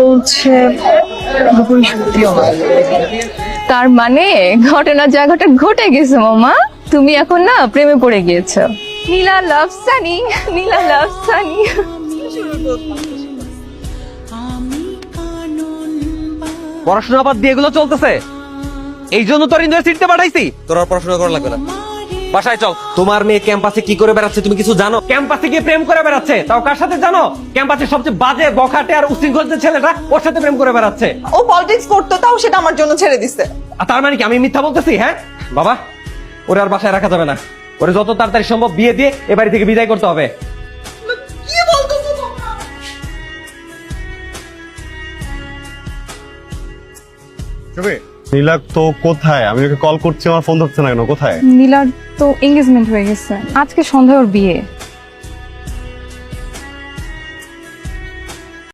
বলছে পুরোপুরি সত্যিও না। তার মানে ঘটনার জায়গাটা ঘটে গেছে মামা, তুমি এখন না প্রেমে পড়ে গিয়েছো। নীলা লাভ সানি, নীলা লাভ সানি। পড়াশোনা বাদ দিয়ে এগুলো চলতেছে, এই জন্য তোর ইউনিভার্সিটিতে পাঠাইছি। তোর আর পড়াশোনা করা লাগবে না, বাসায় চল। তোমার মেয়ে ক্যাম্পাসে কি করে বেড়াচ্ছে তুমি কিছু জানো? ক্যাম্পাসে গিয়ে প্রেম করে বেড়াচ্ছে, তাও কার সাথে জানো? ক্যাম্পাসের সবচেয়ে বাজে বখাটে আর উশৃঙ্খল যে ছেলেটা, ওর সাথে প্রেম করে বেড়াচ্ছে। ও পলিটিক্স করতো, তাও সেটা আমার জন্য ছেড়ে দিছে। আর তার মানে কি আমি মিথ্যা বলতেছি? হ্যাঁ বাবা, ওরে আর বাসায় রাখা যাবে না, ওরে যত তাড়াতাড়ি সম্ভব বিয়ে দিয়ে এ বাড়ি থেকে বিদায় করতে হবে। কি বলতেছো তোমরা? নীলা তো কোথায়? আমি ওকে কল করছি, আমার ফোন ধরছে না কেন? কোথায়? নীলার তো এঙ্গেজমেন্ট হয়ে গেছে, আজকে সন্ধ্যায় ওর বিয়ে।